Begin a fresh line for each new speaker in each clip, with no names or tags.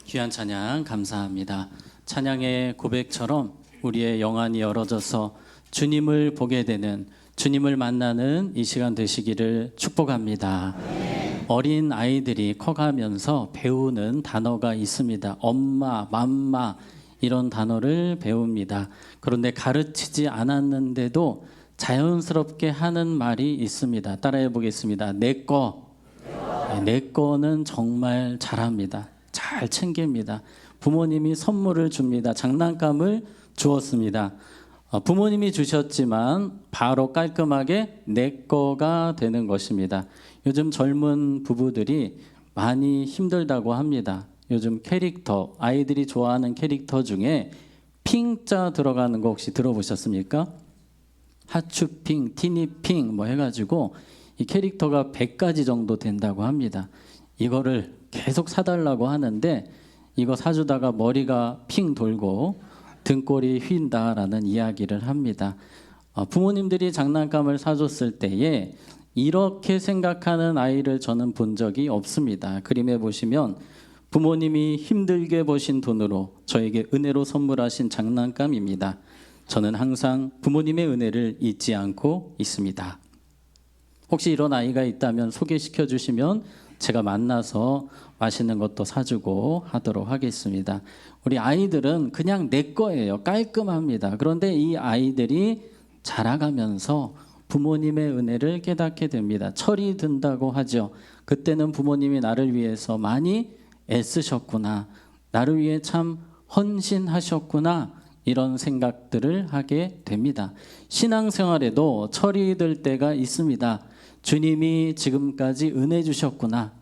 귀한 찬양 감사합니다. 찬양의 고백처럼 우리의 영안이 열어져서 주님을 보게 되는, 주님을 만나는 이 시간 되시기를 축복합니다. 어린 아이들이 커가면서 배우는 단어가 있습니다. 엄마, 맘마 이런 단어를 배웁니다. 그런데 가르치지 않았는데도 자연스럽게 하는 말이 있습니다. 따라해 보겠습니다. 내 거. 내 거는 정말 잘합니다. 잘 챙깁니다. 부모님이 선물을 줍니다. 장난감을 주었습니다. 부모님이 주셨지만 바로 깔끔하게 내 거가 되는 것입니다. 요즘 젊은 부부들이 많이 힘들다고 합니다. 요즘 캐릭터, 아이들이 좋아하는 캐릭터 중에 핑자 들어가는 거 혹시 들어보셨습니까? 하츄핑, 티니핑 뭐 해가지고 이 캐릭터가 100가지 정도 된다고 합니다. 이거를 계속 사달라고 하는데 이거 사주다가 머리가 핑 돌고 등골이 휜다라는 이야기를 합니다. 부모님들이 장난감을 사줬을 때에 이렇게 생각하는 아이를 저는 본 적이 없습니다. 그림에 보시면 부모님이 힘들게 버신 돈으로 저에게 은혜로 선물하신 장난감입니다. 저는 항상 부모님의 은혜를 잊지 않고 있습니다. 혹시 이런 아이가 있다면 소개시켜 주시면 제가 만나서 맛있는 것도 사주고 하도록 하겠습니다. 우리 아이들은 그냥 내 거예요. 깔끔합니다. 그런데 이 아이들이 자라가면서 부모님의 은혜를 깨닫게 됩니다. 철이 든다고 하죠. 그때는 부모님이 나를 위해서 많이 애쓰셨구나. 나를 위해 참 헌신하셨구나. 이런 생각들을 하게 됩니다. 신앙생활에도 철이 들 때가 있습니다. 주님이 지금까지 은혜 주셨구나.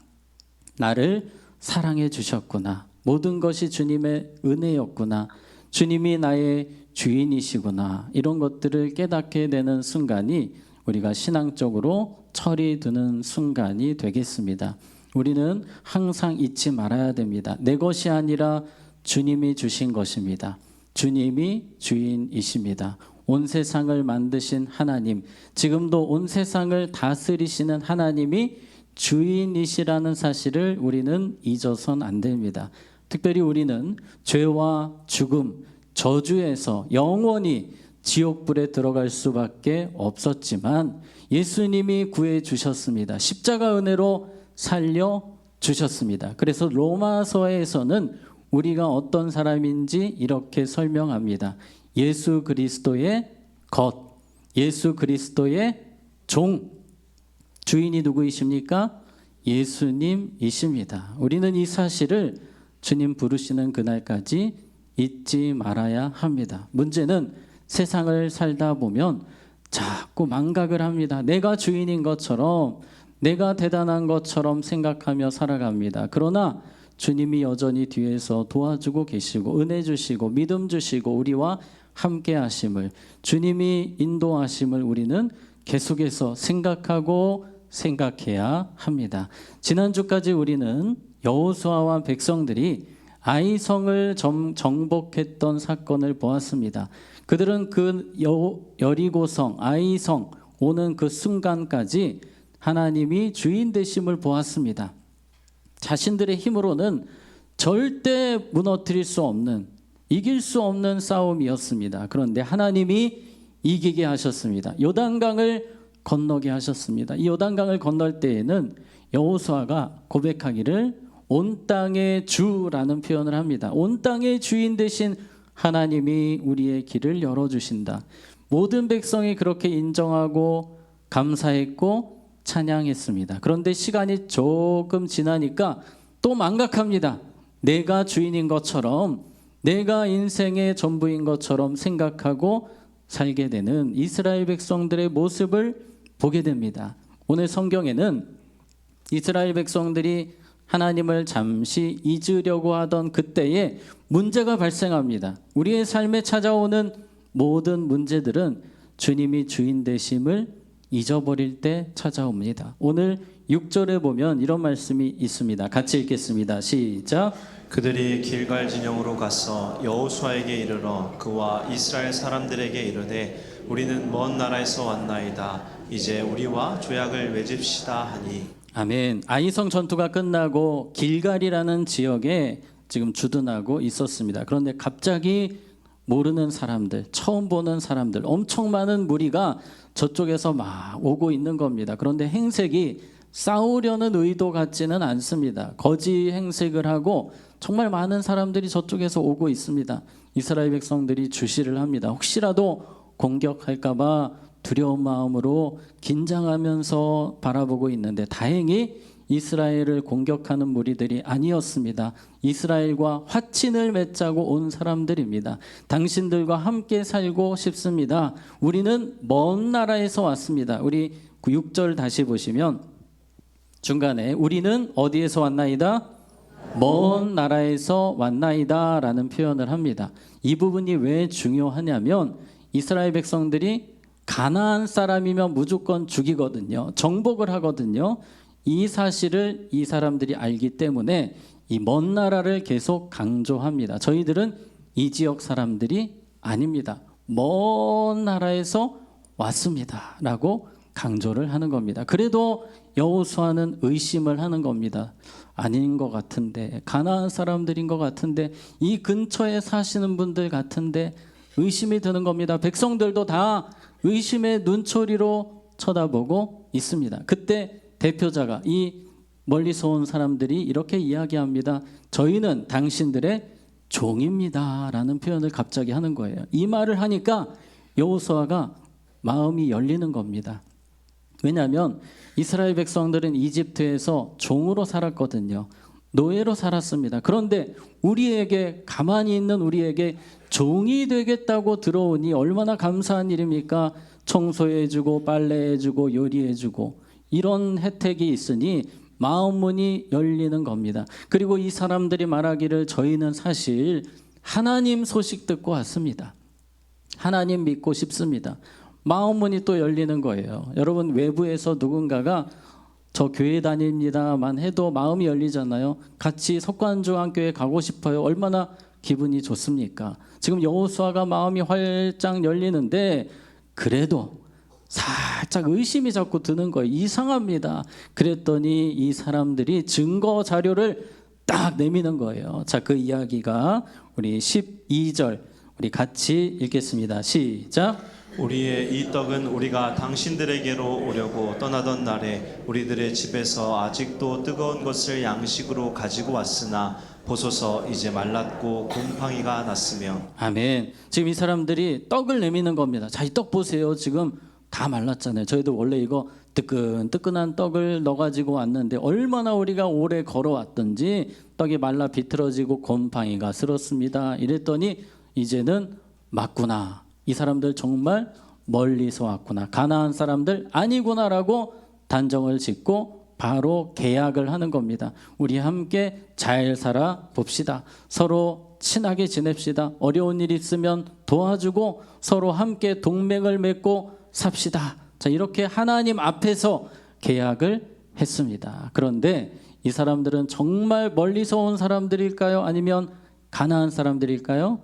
나를 사랑해 주셨구나. 모든 것이 주님의 은혜였구나. 주님이 나의 주인이시구나. 이런 것들을 깨닫게 되는 순간이 우리가 신앙적으로 철이 드는 순간이 되겠습니다. 우리는 항상 잊지 말아야 됩니다. 내 것이 아니라 주님이 주신 것입니다. 주님이 주인이십니다. 온 세상을 만드신 하나님, 지금도 온 세상을 다스리시는 하나님이 주인이시라는 사실을 우리는 잊어선 안 됩니다. 특별히 우리는 죄와 죽음, 저주에서 영원히 지옥불에 들어갈 수밖에 없었지만 예수님이 구해 주셨습니다. 십자가 은혜로 살려 주셨습니다. 그래서 로마서에서는 우리가 어떤 사람인지 이렇게 설명합니다. 예수 그리스도의 것, 예수 그리스도의 종, 주인이 누구이십니까? 예수님이십니다. 우리는 이 사실을 주님 부르시는 그날까지 잊지 말아야 합니다. 문제는 세상을 살다 보면 자꾸 망각을 합니다. 내가 주인인 것처럼, 내가 대단한 것처럼 생각하며 살아갑니다. 그러나 주님이 여전히 뒤에서 도와주고 계시고 은혜 주시고 믿음 주시고 우리와 함께 하심을, 주님이 인도하심을 우리는 계속해서 생각하고 생각해야 합니다. 지난주까지 우리는 여호수아와 백성들이 아이성을 정복했던 사건을 보았습니다. 그들은 그 여리고성, 아이성 오는 그 순간까지 하나님이 주인 되심을 보았습니다. 자신들의 힘으로는 절대 무너뜨릴 수 없는, 이길 수 없는 싸움이었습니다. 그런데 하나님이 이기게 하셨습니다. 요단강을 건너게 하셨습니다. 이 요단강을 건널 때에는 여호수아가 고백하기를 온 땅의 주라는 표현을 합니다. 온 땅의 주인 되신 하나님이 우리의 길을 열어주신다. 모든 백성이 그렇게 인정하고 감사했고 찬양했습니다. 그런데 시간이 조금 지나니까 또 망각합니다. 내가 주인인 것처럼, 내가 인생의 전부인 것처럼 생각하고 살게 되는 이스라엘 백성들의 모습을 보게 됩니다. 오늘 성경에는 이스라엘 백성들이 하나님을 잠시 잊으려고 하던 그때에 문제가 발생합니다. 우리의 삶에 찾아오는 모든 문제들은 주님이 주인 되심을 잊어버릴 때 찾아옵니다. 오늘 6절에 보면 이런 말씀이 있습니다. 같이 읽겠습니다. 시작.
그들이 길갈 진영으로 가서 여호수아에게 이르러 그와 이스라엘 사람들에게 이르되 우리는 먼 나라에서 왔나이다. 이제 우리와 조약을 맺읍시다 하니.
아멘. 아이성 전투가 끝나고 길갈이라는 지역에 지금 주둔하고 있었습니다. 그런데 갑자기 모르는 사람들, 처음 보는 사람들, 엄청 많은 무리가 저쪽에서 막 오고 있는 겁니다. 그런데 행색이 싸우려는 의도 같지는 않습니다. 거지 행색을 하고 정말 많은 사람들이 저쪽에서 오고 있습니다. 이스라엘 백성들이 주시를 합니다. 혹시라도 공격할까 봐 두려운 마음으로 긴장하면서 바라보고 있는데 다행히 이스라엘을 공격하는 무리들이 아니었습니다. 이스라엘과 화친을 맺자고 온 사람들입니다. 당신들과 함께 살고 싶습니다. 우리는 먼 나라에서 왔습니다. 우리 6절 다시 보시면 중간에 우리는 어디에서 왔나이다? 먼 나라에서 왔나이다 라는 표현을 합니다. 이 부분이 왜 중요하냐면 이스라엘 백성들이 가나안 사람이면 무조건 죽이거든요. 정복을 하거든요. 이 사실을 이 사람들이 알기 때문에 이 먼 나라를 계속 강조합니다. 저희들은 이 지역 사람들이 아닙니다. 먼 나라에서 왔습니다 라고 강조를 하는 겁니다. 그래도 여호수아는 의심을 하는 겁니다. 아닌 것 같은데, 가나안 사람들인 것 같은데, 이 근처에 사시는 분들 같은데 의심이 드는 겁니다. 백성들도 다 의심의 눈초리로 쳐다보고 있습니다. 그때 대표자가 이 멀리서 온 사람들이 이렇게 이야기합니다. 저희는 당신들의 종입니다 라는 표현을 갑자기 하는 거예요. 이 말을 하니까 여호수아가 마음이 열리는 겁니다. 왜냐하면 이스라엘 백성들은 이집트에서 종으로 살았거든요. 노예로 살았습니다. 그런데 우리에게 가만히 있는 우리에게 종이 되겠다고 들어오니 얼마나 감사한 일입니까? 청소해주고 빨래해주고 요리해주고 이런 혜택이 있으니 마음 문이 열리는 겁니다. 그리고 이 사람들이 말하기를 저희는 사실 하나님 소식 듣고 왔습니다. 하나님 믿고 싶습니다. 마음 문이 또 열리는 거예요. 여러분 외부에서 누군가가 저 교회 다닙니다만 해도 마음이 열리잖아요. 같이 석관중앙교회 가고 싶어요. 얼마나 기분이 좋습니까? 지금 여호수아가 마음이 활짝 열리는데 그래도 살짝 의심이 자꾸 드는 거예요. 이상합니다. 그랬더니 이 사람들이 증거 자료를 딱 내미는 거예요. 자, 그 이야기가 우리 12절 우리 같이 읽겠습니다. 시작.
우리의 이 떡은 우리가 당신들에게로 오려고 떠나던 날에 우리들의 집에서 아직도 뜨거운 것을 양식으로 가지고 왔으나 보소서 이제 말랐고 곰팡이가 났으며.
아멘. 지금 이 사람들이 떡을 내미는 겁니다. 자, 이 떡 보세요. 지금 다 말랐잖아요. 저희도 원래 이거 뜨끈뜨끈한 떡을 넣어가지고 왔는데 얼마나 우리가 오래 걸어왔던지 떡이 말라 비틀어지고 곰팡이가 슬었습니다. 이랬더니 이제는 맞구나. 이 사람들 정말 멀리서 왔구나. 가나안 사람들 아니구나라고 단정을 짓고 바로 계약을 하는 겁니다. 우리 함께 잘 살아 봅시다. 서로 친하게 지냅시다. 어려운 일 있으면 도와주고 서로 함께 동맹을 맺고 삽시다. 자, 이렇게 하나님 앞에서 계약을 했습니다. 그런데 이 사람들은 정말 멀리서 온 사람들일까요? 아니면 가나안 사람들일까요?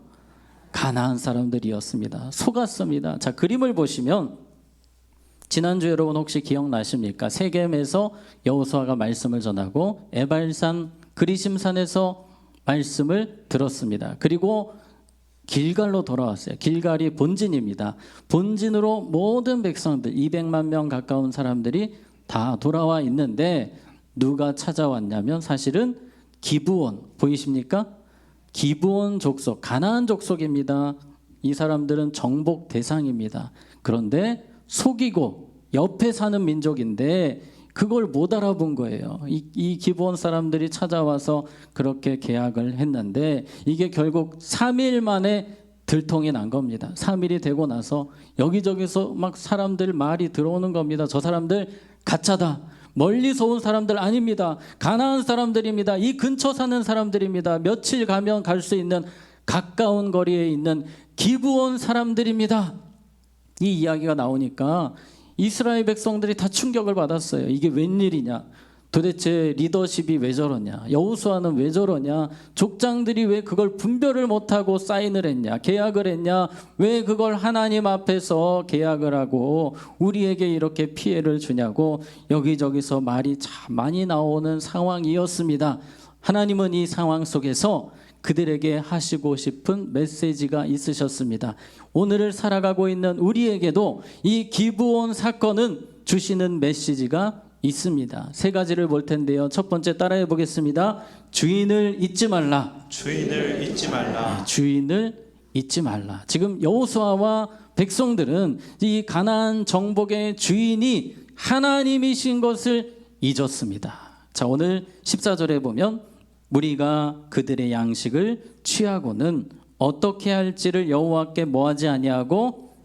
가나안 사람들이었습니다. 속았습니다. 자, 그림을 보시면 지난주 여러분 혹시 기억나십니까? 세겜에서 여호수아가 말씀을 전하고 에발산 그리심산에서 말씀을 들었습니다. 그리고 길갈로 돌아왔어요. 길갈이 본진입니다. 본진으로 모든 백성들 200만 명 가까운 사람들이 다 돌아와 있는데 누가 찾아왔냐면 사실은 기브온 보이십니까? 기브온 족속, 가나안 족속입니다. 이 사람들은 정복 대상입니다. 그런데 속이고 옆에 사는 민족인데 그걸 못 알아본 거예요. 이 기브온 사람들이 찾아와서 그렇게 계약을 했는데 이게 결국 3일 만에 들통이 난 겁니다. 3일이 되고 나서 여기저기서 막 사람들 말이 들어오는 겁니다. 저 사람들 가짜다. 멀리서 온 사람들 아닙니다. 가나안 사람들입니다. 이 근처 사는 사람들입니다. 며칠 가면 갈 수 있는 가까운 거리에 있는 기브온 사람들입니다. 이 이야기가 나오니까 이스라엘 백성들이 다 충격을 받았어요. 이게 웬일이냐? 도대체 리더십이 왜 저러냐? 여호수아는 왜 저러냐? 족장들이 왜 그걸 분별을 못하고 사인을 했냐? 계약을 했냐? 왜 그걸 하나님 앞에서 계약을 하고 우리에게 이렇게 피해를 주냐고 여기저기서 말이 참 많이 나오는 상황이었습니다. 하나님은 이 상황 속에서 그들에게 하시고 싶은 메시지가 있으셨습니다. 오늘을 살아가고 있는 우리에게도 이 기브온 사건은 주시는 메시지가 있습니다. 세 가지를 볼 텐데요. 첫 번째 따라해 보겠습니다. 주인을 잊지 말라.
주인을 잊지 말라.
주인을 잊지 말라. 지금 여호수아와 백성들은 이 가나안 정복의 주인이 하나님이신 것을 잊었습니다. 자, 오늘 14절에 보면 무리가 그들의 양식을 취하고는 어떻게 할지를 여호와께 뭐하지 아니하고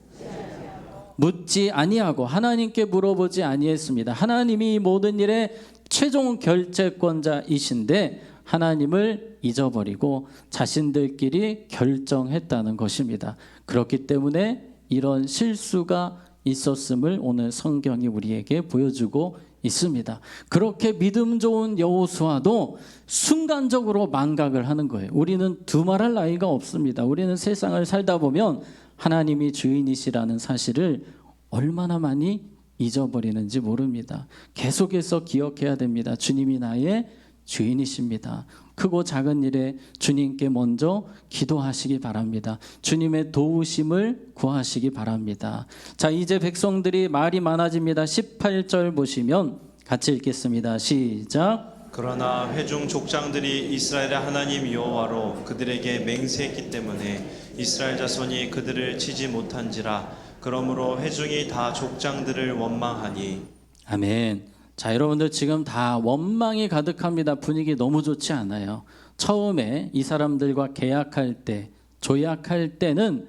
묻지 아니하고 하나님께 물어보지 아니했습니다. 하나님이 이 모든 일의 최종 결재권자이신데 하나님을 잊어버리고 자신들끼리 결정했다는 것입니다. 그렇기 때문에 이런 실수가 있었음을 오늘 성경이 우리에게 보여주고 있습니다. 그렇게 믿음 좋은 여호수아도 순간적으로 망각을 하는 거예요. 우리는 두말할 나위가 없습니다. 우리는 세상을 살다 보면 하나님이 주인이시라는 사실을 얼마나 많이 잊어버리는지 모릅니다. 계속해서 기억해야 됩니다. 주님이 나의 주인이십니다. 크고 작은 일에 주님께 먼저 기도하시기 바랍니다. 주님의 도우심을 구하시기 바랍니다. 자, 이제 백성들이 말이 많아집니다. 18절 보시면 같이 읽겠습니다. 시작.
그러나 회중 족장들이 이스라엘의 하나님 여호와로 그들에게 맹세했기 때문에 이스라엘 자손이 그들을 치지 못한지라. 그러므로 회중이 다 족장들을 원망하니.
아멘. 자, 여러분들 지금 다 원망이 가득합니다. 분위기 너무 좋지 않아요. 처음에 이 사람들과 계약할 때, 조약할 때는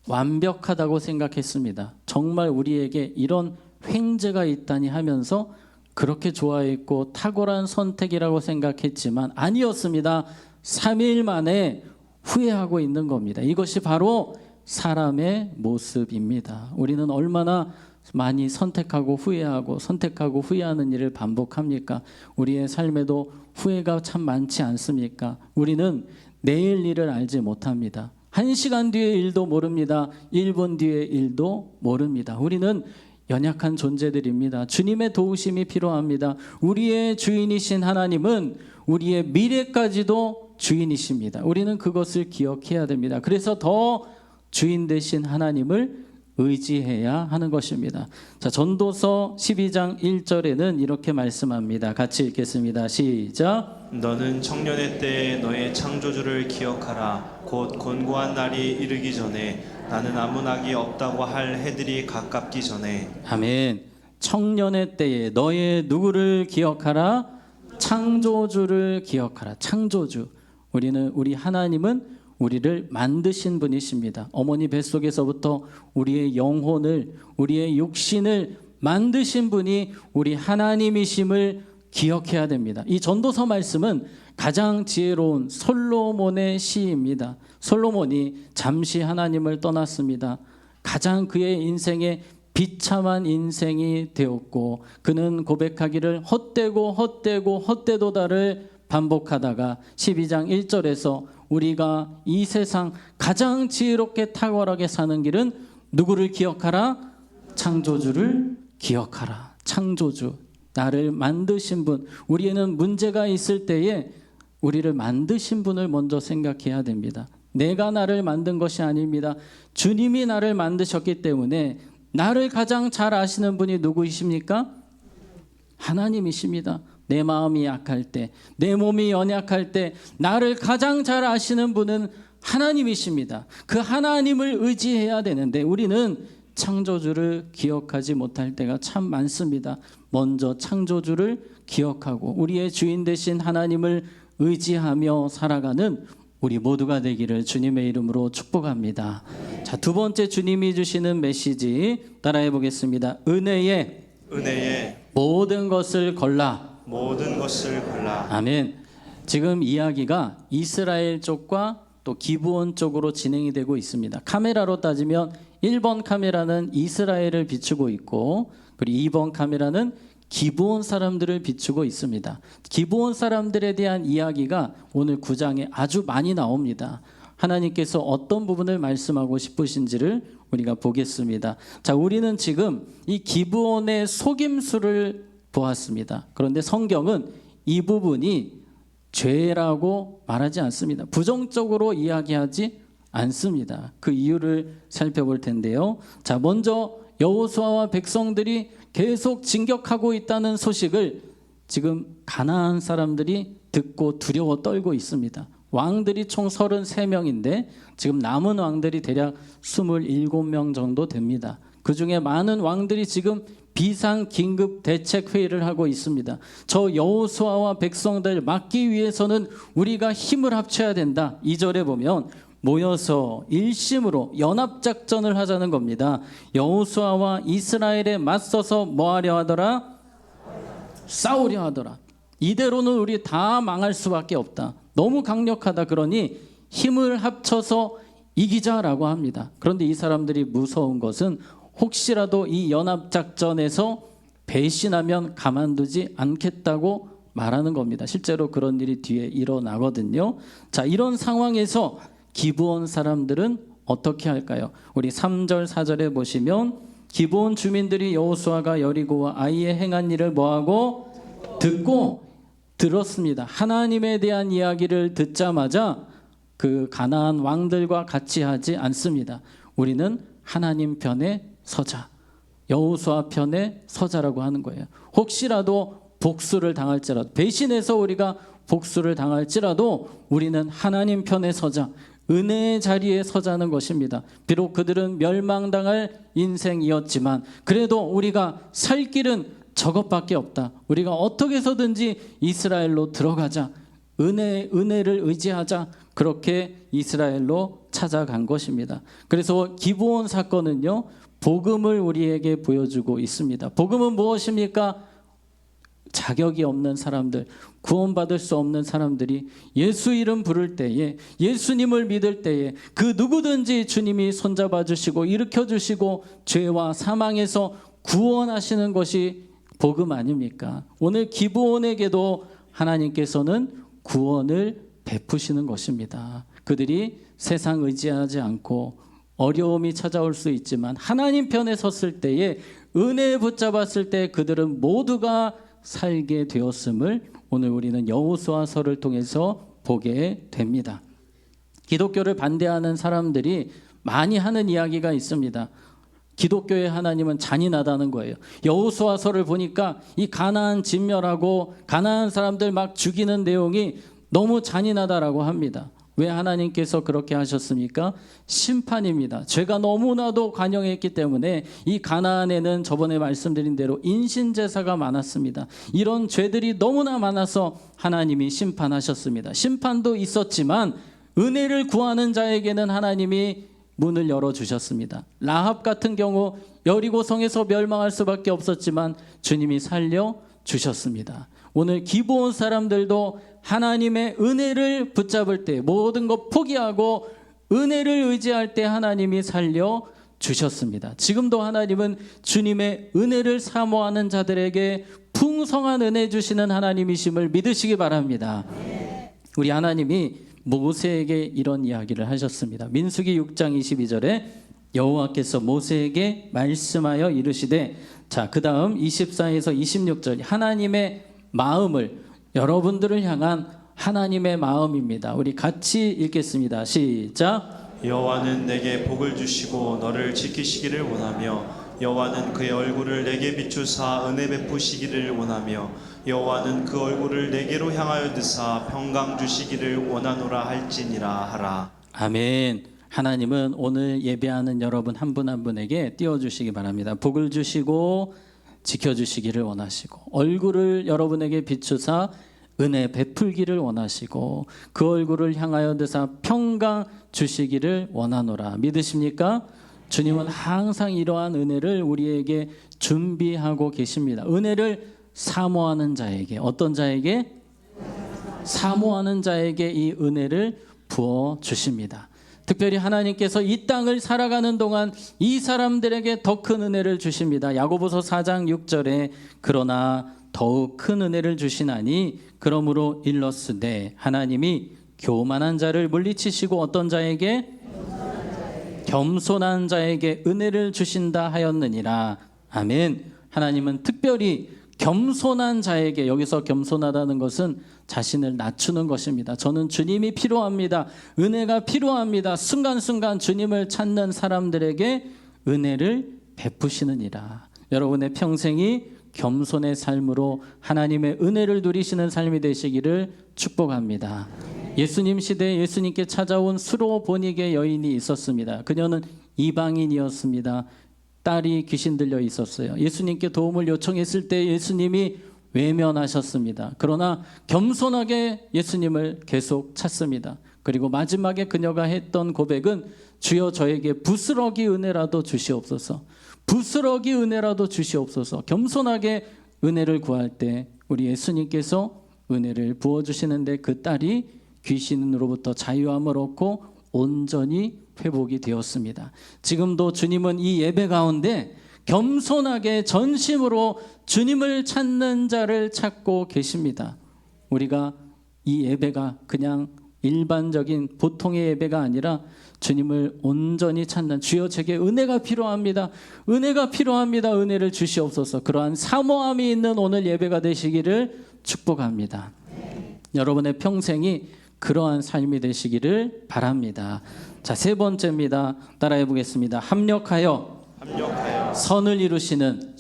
완벽하다고 생각했습니다. 정말 우리에게 이런 횡재가 있다니 하면서 그렇게 좋아했고 탁월한 선택이라고 생각했지만 아니었습니다. 3일 만에 후회하고 있는 겁니다. 이것이 바로 사람의 모습입니다. 우리는 얼마나 많이 선택하고 후회하는 일을 반복합니까? 우리의 삶에도 후회가 참 많지 않습니까? 우리는 내일 일을 알지 못합니다. 1시간 뒤의 일도 모릅니다. 1분 뒤의 일도 모릅니다. 우리는 연약한 존재들입니다. 주님의 도우심이 필요합니다. 우리의 주인이신 하나님은 우리의 미래까지도 주인이십니다. 우리는 그것을 기억해야 됩니다. 그래서 더 주인 되신 하나님을 의지해야 하는 것입니다. 자, 전도서 12장 1절에는 이렇게 말씀합니다. 같이 읽겠습니다. 시작.
너는 청년의 때에 너의 창조주를 기억하라. 곧 곤고한 날이 이르기 전에 나는 아무 낙이 없다고 할 해들이 가깝기 전에.
아멘. 청년의 때에 너의 누구를 기억하라? 창조주를 기억하라. 창조주. 우리 하나님은 우리를 만드신 분이십니다. 어머니 뱃속에서부터 우리의 영혼을, 우리의 육신을 만드신 분이 우리 하나님이심을 기억해야 됩니다. 이 전도서 말씀은 가장 지혜로운 솔로몬의 시입니다. 솔로몬이 잠시 하나님을 떠났습니다. 가장 그의 인생에 비참한 인생이 되었고 그는 고백하기를 헛되도다를 반복하다가 12장 1절에서 우리가 이 세상 가장 지혜롭게 탁월하게 사는 길은 누구를 기억하라? 창조주를 기억하라. 창조주, 나를 만드신 분. 우리에는 문제가 있을 때에 우리를 만드신 분을 먼저 생각해야 됩니다. 내가 나를 만든 것이 아닙니다. 주님이 나를 만드셨기 때문에 나를 가장 잘 아시는 분이 누구이십니까? 하나님이십니다. 내 마음이 약할 때, 내 몸이 연약할 때 나를 가장 잘 아시는 분은 하나님이십니다. 그 하나님을 의지해야 되는데 우리는 창조주를 기억하지 못할 때가 참 많습니다. 먼저 창조주를 기억하고 우리의 주인 되신 하나님을 의지하며 살아가는 우리 모두가 되기를 주님의 이름으로 축복합니다. 자, 두 번째 주님이 주시는 메시지 따라해 보겠습니다. 은혜에 모든 것을 걸라.
모든 것을 걸라.
아멘. 지금 이야기가 이스라엘 쪽과 또 기브온 쪽으로 진행이 되고 있습니다. 카메라로 따지면 1번 카메라는 이스라엘을 비추고 있고 그리고 2번 카메라는 기브온 사람들을 비추고 있습니다. 기브온 사람들에 대한 이야기가 오늘 9장에 아주 많이 나옵니다. 하나님께서 어떤 부분을 말씀하고 싶으신지를 우리가 보겠습니다. 자, 우리는 지금 이 기브온의 속임수를 보았습니다. 그런데 성경은 이 부분이 죄라고 말하지 않습니다. 부정적으로 이야기하지 않습니다. 그 이유를 살펴볼 텐데요. 자, 먼저 여호수아와 백성들이 계속 진격하고 있다는 소식을 지금 가나안 사람들이 듣고 두려워 떨고 있습니다. 왕들이 총 33명인데 지금 남은 왕들이 대략 27명 정도 됩니다. 그 중에 많은 왕들이 지금 비상 긴급 대책 회의를 하고 있습니다. 저 여호수아와 백성들 막기 위해서는 우리가 힘을 합쳐야 된다. 2절에 보면 모여서 일심으로 연합작전을 하자는 겁니다. 여호수아와 이스라엘에 맞서서 뭐하려 하더라? 싸우려 하더라. 이대로는 우리 다 망할 수밖에 없다. 너무 강력하다. 그러니 힘을 합쳐서 이기자라고 합니다. 그런데 이 사람들이 무서운 것은 혹시라도 이 연합작전에서 배신하면 가만두지 않겠다고 말하는 겁니다. 실제로 그런 일이 뒤에 일어나거든요. 자, 이런 상황에서 기브온 사람들은 어떻게 할까요? 우리 3절 4절에 보시면 기브온 주민들이 여호수아가 여리고와 아이에 행한 일을 뭐하고 듣고 들었습니다. 하나님에 대한 이야기를 듣자마자 그 가나안 왕들과 같이 하지 않습니다. 우리는 하나님 편에 서자, 여호수아 편에 서자라고 하는 거예요. 혹시라도 복수를 당할지라도, 배신해서 우리가 복수를 당할지라도 우리는 하나님 편에 서자, 은혜의 자리에 서자는 것입니다. 비록 그들은 멸망당할 인생이었지만 그래도 우리가 살 길은 저것밖에 없다. 우리가 어떻게 해서든지 이스라엘로 들어가자. 은혜를 의지하자. 그렇게 이스라엘로 찾아간 것입니다. 그래서 기브온 사건은요, 복음을 우리에게 보여주고 있습니다. 복음은 무엇입니까? 자격이 없는 사람들, 구원받을 수 없는 사람들이 예수 이름 부를 때에, 예수님을 믿을 때에 그 누구든지 주님이 손잡아 주시고 일으켜 주시고 죄와 사망에서 구원하시는 것이 복음 아닙니까? 오늘 기브온에게도 하나님께서는 구원을 베푸시는 것입니다. 그들이 세상 의지하지 않고 어려움이 찾아올 수 있지만 하나님 편에 섰을 때에, 은혜에 붙잡았을 때 그들은 모두가 살게 되었음을 오늘 우리는 여호수아서를 통해서 보게 됩니다. 기독교를 반대하는 사람들이 많이 하는 이야기가 있습니다. 기독교의 하나님은 잔인하다는 거예요. 여호수아서를 보니까 이 가나안 진멸하고 가나안 사람들 막 죽이는 내용이 너무 잔인하다라고 합니다. 왜 하나님께서 그렇게 하셨습니까? 심판입니다. 죄가 너무나도 관영했기 때문에 이 가나안에는 저번에 말씀드린 대로 인신제사가 많았습니다. 이런 죄들이 너무나 많아서 하나님이 심판하셨습니다. 심판도 있었지만 은혜를 구하는 자에게는 하나님이 문을 열어주셨습니다. 라합 같은 경우 여리고성에서 멸망할 수밖에 없었지만 주님이 살려주셨습니다. 오늘 기브온 사람들도 하나님의 은혜를 붙잡을 때, 모든 것 포기하고 은혜를 의지할 때 하나님이 살려주셨습니다. 지금도 하나님은 주님의 은혜를 사모하는 자들에게 풍성한 은혜 주시는 하나님이심을 믿으시기 바랍니다. 우리 하나님이 모세에게 이런 이야기를 하셨습니다. 민수기 6장 22절에 여호와께서 모세에게 말씀하여 이르시되, 자, 그 다음 24에서 26절 하나님의 마음을, 여러분들을 향한 하나님의 마음입니다. 우리 같이 읽겠습니다. 시작.
여호와는 내게 복을 주시고 너를 지키시기를 원하며 여호와는 그의 얼굴을 내게 비추사 은혜 베푸시기를 원하며 여호와는 그 얼굴을 내게로 향하여 드사 평강 주시기를 원하노라 할지니라 하라.
아멘. 하나님은 오늘 예배하는 여러분 한 분 한 분에게 띄워주시기 바랍니다. 복을 주시고 지켜주시기를 원하시고, 얼굴을 여러분에게 비추사 은혜 베풀기를 원하시고, 그 얼굴을 향하여 드사 평강 주시기를 원하노라. 믿으십니까? 주님은 항상 이러한 은혜를 우리에게 준비하고 계십니다. 은혜를 사모하는 자에게, 어떤 자에게? 사모하는 자에게 이 은혜를 부어 주십니다. 특별히 하나님께서 이 땅을 살아가는 동안 이 사람들에게 더 큰 은혜를 주십니다. 야고보서 4장 6절에 그러나 더욱 큰 은혜를 주시나니 그러므로 일렀으되 하나님이 교만한 자를 물리치시고 어떤 자에게? 겸손한 자에게 은혜를 주신다 하였느니라. 아멘. 하나님은 특별히 겸손한 자에게, 여기서 겸손하다는 것은 자신을 낮추는 것입니다. 저는 주님이 필요합니다. 은혜가 필요합니다. 순간순간 주님을 찾는 사람들에게 은혜를 베푸시느니라. 여러분의 평생이 겸손의 삶으로 하나님의 은혜를 누리시는 삶이 되시기를 축복합니다. 예수님 시대에 예수님께 찾아온 수로보니게 여인이 있었습니다. 그녀는 이방인이었습니다. 딸이 귀신 들려 있었어요. 예수님께 도움을 요청했을 때 예수님이 외면하셨습니다. 그러나 겸손하게 예수님을 계속 찾습니다. 그리고 마지막에 그녀가 했던 고백은 주여 저에게 부스러기 은혜라도 주시옵소서. 부스러기 은혜라도 주시옵소서. 겸손하게 은혜를 구할 때 우리 예수님께서 은혜를 부어주시는데 그 딸이 귀신으로부터 자유함을 얻고 온전히 회복이 되었습니다. 지금도 주님은 이 예배 가운데 겸손하게 전심으로 주님을 찾는 자를 찾고 계십니다. 우리가 이 예배가 그냥 일반적인 보통의 예배가 아니라 주님을 온전히 찾는, 주여 제게 은혜가 필요합니다. 은혜가 필요합니다. 은혜를 주시옵소서. 그러한 사모함이 있는 오늘 예배가 되시기를 축복합니다. 여러분의 평생이 그러한 삶이 되시기를 바랍니다. 자, 세 번째입니다. 따라해 보겠습니다. 합력하여 선을 이루시는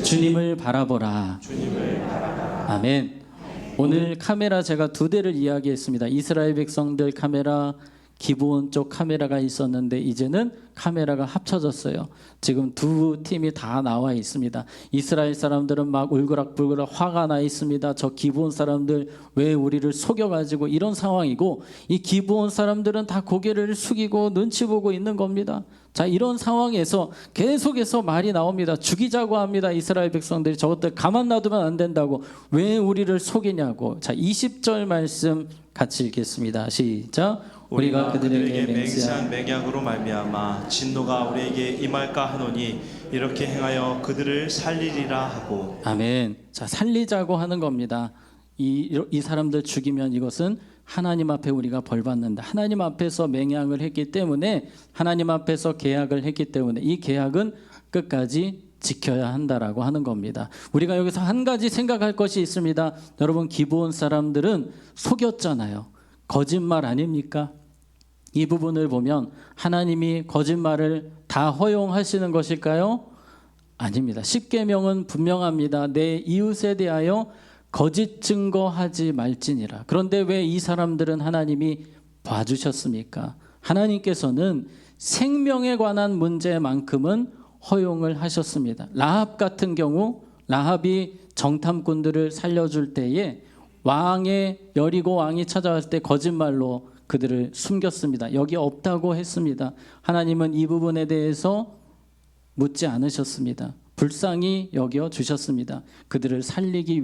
주님을 바라보라. 아멘. 오늘 카메라 제가 2대를 이야기했습니다. 이스라엘 백성들 카메라, 기브온 쪽 카메라가 있었는데 이제는 카메라가 합쳐졌어요. 지금 두 팀이 다 나와 있습니다. 이스라엘 사람들은 막 울그락불그락 화가 나 있습니다. 저 기브온 사람들 왜 우리를 속여가지고 이런 상황이고, 이 기브온 사람들은 다 고개를 숙이고 눈치 보고 있는 겁니다. 자, 이런 상황에서 계속해서 말이 나옵니다. 죽이자고 합니다. 이스라엘 백성들이 저것들 가만 놔두면 안 된다고. 왜 우리를 속이냐고. 자, 20절 말씀 같이 읽겠습니다. 시작.
우리가 그들에게 맹세한 맹약으로 말미암아 진노가 우리에게 임할까 하노니 이렇게 행하여 그들을 살리리라 하고.
아멘. 자, 살리자고 하는 겁니다. 이 사람들 죽이면 이것은 하나님 앞에 우리가 벌 받는다. 하나님 앞에서 맹약을 했기 때문에, 하나님 앞에서 계약을 했기 때문에 이 계약은 끝까지 지켜야 한다라고 하는 겁니다. 우리가 여기서 한 가지 생각할 것이 있습니다. 여러분, 기브온 사람들은 속였잖아요. 거짓말 아닙니까? 이 부분을 보면 하나님이 거짓말을 다 허용하시는 것일까요? 아닙니다. 십계명은 분명합니다. 내 이웃에 대하여 거짓 증거하지 말지니라. 그런데 왜 이 사람들은 하나님이 봐주셨습니까? 하나님께서는 생명에 관한 문제만큼은 허용을 하셨습니다. 라합 같은 경우, 라합이 정탐꾼들을 살려줄 때에 여리고 왕이 찾아왔을 때 거짓말로 그들을 숨겼습니다. 여기 없다고 했습니다. 하나님은 이 부분에 대해서 묻지 않으셨습니다. 불쌍히 여겨 주셨습니다. 그들을 살리기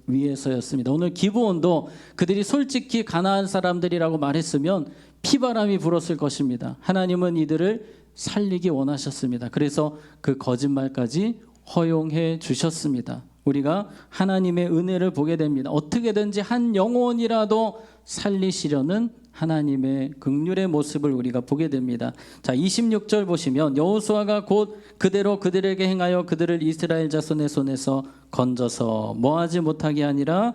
위해서였습니다. 오늘 기브온도 그들이 솔직히 가나안 사람들이라고 말했으면 피바람이 불었을 것입니다. 하나님은 이들을 살리기 원하셨습니다. 그래서 그 거짓말까지 허용해 주셨습니다. 우리가 하나님의 은혜를 보게 됩니다. 어떻게든지 한 영혼이라도 살리시려는 하나님의 긍휼의 모습을 우리가 보게 됩니다. 자, 26절 보시면 여호수아가 곧 그대로 그들에게 행하여 그들을 이스라엘 자손의 손에서 건져서 뭐하지 못하게 아니라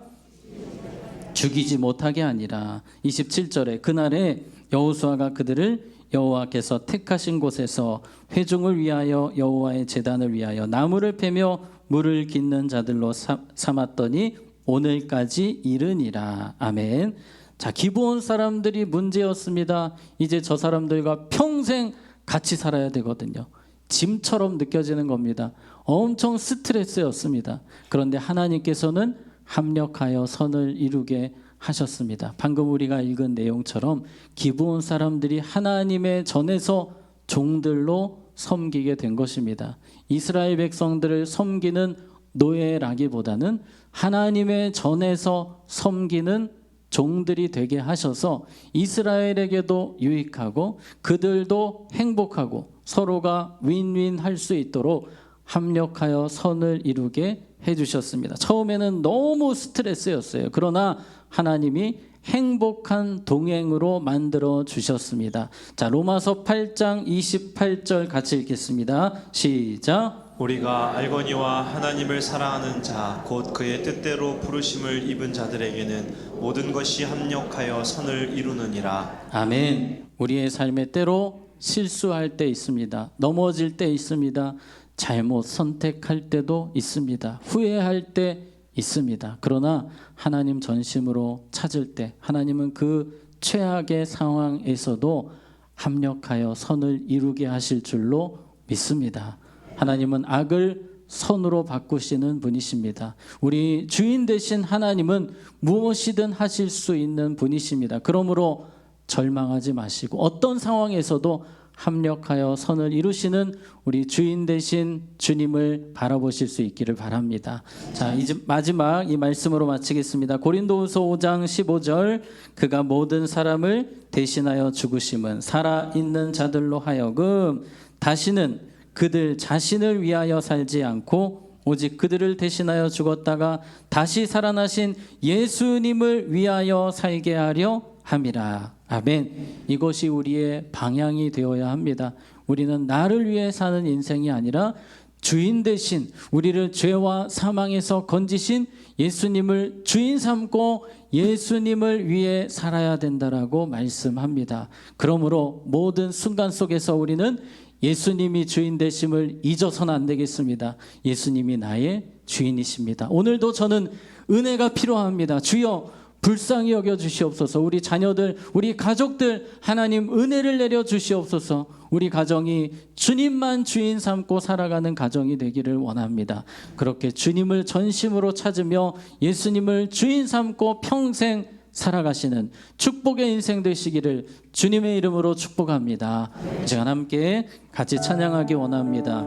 죽이지 못하게 아니라. 27절에 그날에 여호수아가 그들을 여호와께서 택하신 곳에서 회중을 위하여 여호와의 제단을 위하여 나무를 패며 물을 깃는 자들로 삼았더니 오늘까지 이르니라. 아멘. 자, 기브온 사람들이 문제였습니다. 이제 저 사람들과 평생 같이 살아야 되거든요. 짐처럼 느껴지는 겁니다. 엄청 스트레스였습니다. 그런데 하나님께서는 합력하여 선을 이루게 하셨습니다. 방금 우리가 읽은 내용처럼 기브온 사람들이 하나님의 전에서 종들로 섬기게 된 것입니다. 이스라엘 백성들을 섬기는 노예라기보다는 하나님의 전에서 섬기는 종들이 되게 하셔서 이스라엘에게도 유익하고 그들도 행복하고 서로가 윈윈 할 수 있도록 합력하여 선을 이루게 해주셨습니다. 처음에는 너무 스트레스였어요. 그러나 하나님이 행복한 동행으로 만들어 주셨습니다. 자, 로마서 8장 28절 같이 읽겠습니다. 시작.
우리가 알거니와 하나님을 사랑하는 자 곧 그의 뜻대로 부르심을 입은 자들에게는 모든 것이 합력하여 선을 이루느니라.
아멘. 우리의 삶의 때로 실수할 때 있습니다. 넘어질 때 있습니다. 잘못 선택할 때도 있습니다. 후회할 때 있습니다. 그러나 하나님 전심으로 찾을 때 하나님은 그 최악의 상황에서도 합력하여 선을 이루게 하실 줄로 믿습니다. 하나님은 악을 선으로 바꾸시는 분이십니다. 우리 주인 되신 하나님은 무엇이든 하실 수 있는 분이십니다. 그러므로 절망하지 마시고 어떤 상황에서도 합력하여 선을 이루시는 우리 주인 되신 주님을 바라보실 수 있기를 바랍니다. 자, 이제 마지막 이 말씀으로 마치겠습니다. 고린도후서 5장 15절 그가 모든 사람을 대신하여 죽으심은 살아있는 자들로 하여금 다시는 그들 자신을 위하여 살지 않고 오직 그들을 대신하여 죽었다가 다시 살아나신 예수님을 위하여 살게 하려 함이라. 아멘. 이것이 우리의 방향이 되어야 합니다. 우리는 나를 위해 사는 인생이 아니라 주인 대신 우리를 죄와 사망에서 건지신 예수님을 주인 삼고 예수님을 위해 살아야 된다라고 말씀합니다. 그러므로 모든 순간 속에서 우리는 예수님이 주인 되심을 잊어서는 안 되겠습니다. 예수님이 나의 주인이십니다. 오늘도 저는 은혜가 필요합니다. 주여 불쌍히 여겨 주시옵소서. 우리 자녀들, 우리 가족들 하나님 은혜를 내려 주시옵소서. 우리 가정이 주님만 주인 삼고 살아가는 가정이 되기를 원합니다. 그렇게 주님을 전심으로 찾으며 예수님을 주인 삼고 평생 살아가시는 축복의 인생 되시기를 주님의 이름으로 축복합니다. 이 시간 함께 같이 찬양하기 원합니다.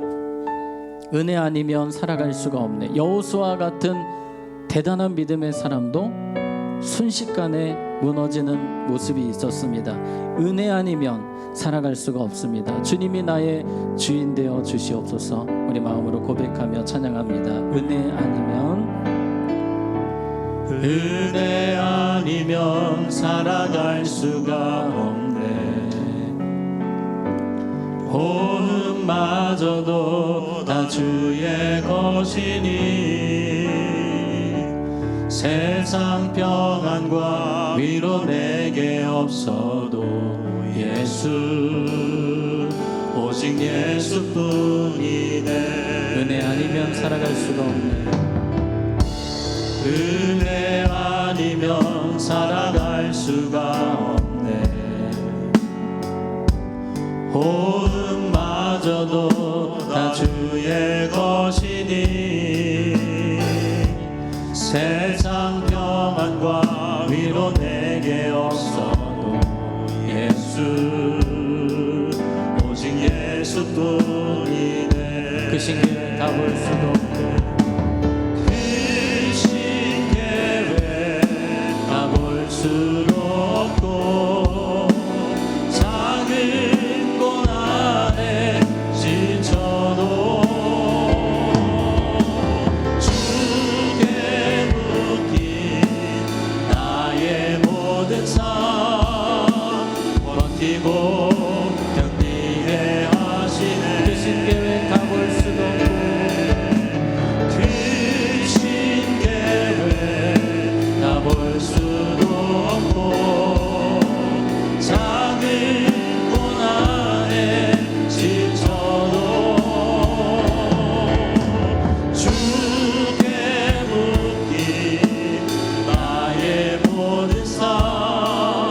은혜 아니면 살아갈 수가 없네. 여호수아 같은 대단한 믿음의 사람도 순식간에 무너지는 모습이 있었습니다. 은혜 아니면 살아갈 수가 없습니다. 주님이 나의 주인 되어 주시옵소서. 우리 마음으로 고백하며 찬양합니다.
은혜 아니면 살아갈 수가 없네. 호흡마저도 다 주의 것이니 세상 평안과 위로 내게 없어도 예수 오직 예수뿐이네.
은혜 아니면 살아갈 수가 없네.
은혜 아니면 살아갈 수가 없네. 호흡마저도 다 주의 것이니 세상 평안과 위로 내게 없어도 예수 오직 예수뿐이네.
그 신기를 다 볼 수도 없고
수도 없고 작은 고난에 지쳐도 주께 묶인 나의 모든 삶 버티고 견디게 하시네.
그 신계획 다 볼 수도 없고
그 신계획 다 볼 수도 작은 고난에 지쳐도 주께 묶인 나의 모든 삶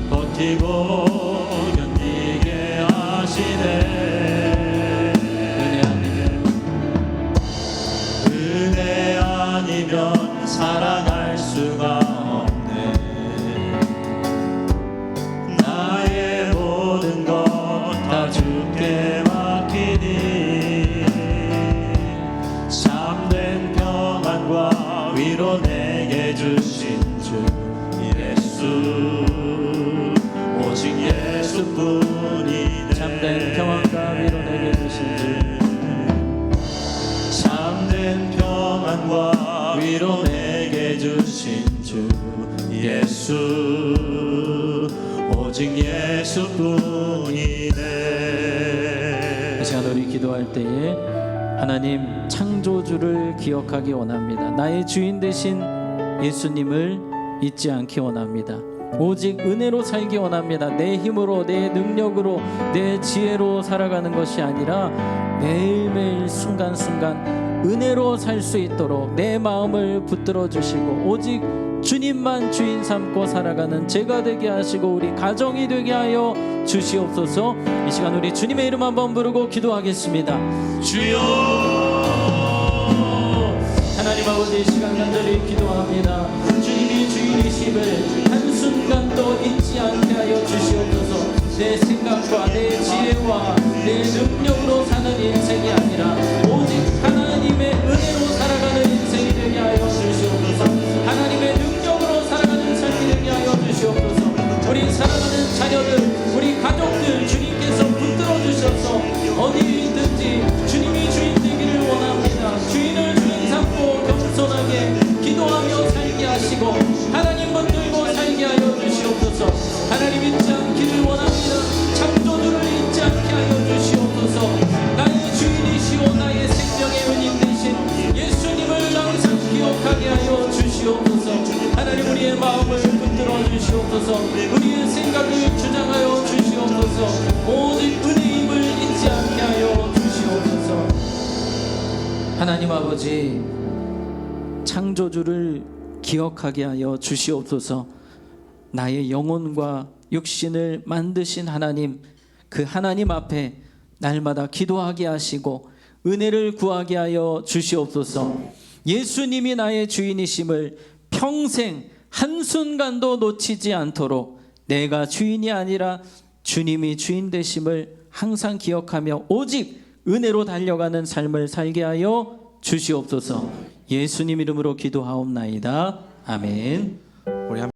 버티고 견디게 하시네. 은혜 아니면 살아갈 수가 주께 맡기니 참된 평안과 위로 내게 주신 주 예수 오직 예수뿐이네.
참된 평안과 위로 내게 주신 주
참된 평안과 위로 내게 주신 주 예수 오직 예수뿐이네.
이 시간 우리 기도할 때에 하나님, 창조주를 기억하기 원합니다. 나의 주인 되신 예수님을 잊지 않기 원합니다. 오직 은혜로 살기 원합니다. 내 힘으로, 내 능력으로, 내 지혜로 살아가는 것이 아니라 매일매일 순간순간 은혜로 살 수 있도록 내 마음을 붙들어 주시고 오직 주님만 주인 삼고 살아가는 제가 되게 하시고 우리 가정이 되게 하여 주시옵소서. 이 시간 우리 주님의 이름 한번 부르고 기도하겠습니다.
주여.
하나님 아버지, 이 시간 간절히 기도합니다. 주님이 주인이심을 한순간도 잊지 않게 하여 주시옵소서. 내 생각과 내 지혜와 내 능력으로 사는 인생이 아니라 오직 하나님의 은혜로 살아가는 인생이 되게 하여 주시옵소서. 하나님의 능력으로 살아가는 삶이 되게 하여 주시옵소서. 우리 사랑하는 자녀들, 우리 가족들 주님께서 붙들어 주셔서 어디에 있든지 주님이 주인 되기를 원합니다. 주인을 주인 삼고 겸손하게 기도하며 살게 하시고 하나님 붙들고 살게 하여 주시옵소서. 하나님 잊지 않기를 원합니다. 창조주를 잊지 않게 하여 주시옵소서. 나의 주인이시오 나의 생명의 은인 되신 예수님을 항상 기억하게 하여 주시옵소서. 하나님, 우리의 마음을 붙들어 주시옵소서. 우리의 생각을 주장하여 주시옵소서. 오직 은혜임을 잊지 않게 하여 주시옵소서. 하나님 아버지, 창조주를 기억하게 하여 주시옵소서. 나의 영혼과 육신을 만드신 하나님, 그 하나님 앞에 날마다 기도하게 하시고 은혜를 구하게 하여 주시옵소서. 예수님이 나의 주인이심을 평생 한순간도 놓치지 않도록 내가 주인이 아니라 주님이 주인 되심을 항상 기억하며 오직 은혜로 달려가는 삶을 살게 하여 주시옵소서. 예수님 이름으로 기도하옵나이다. 아멘.
우리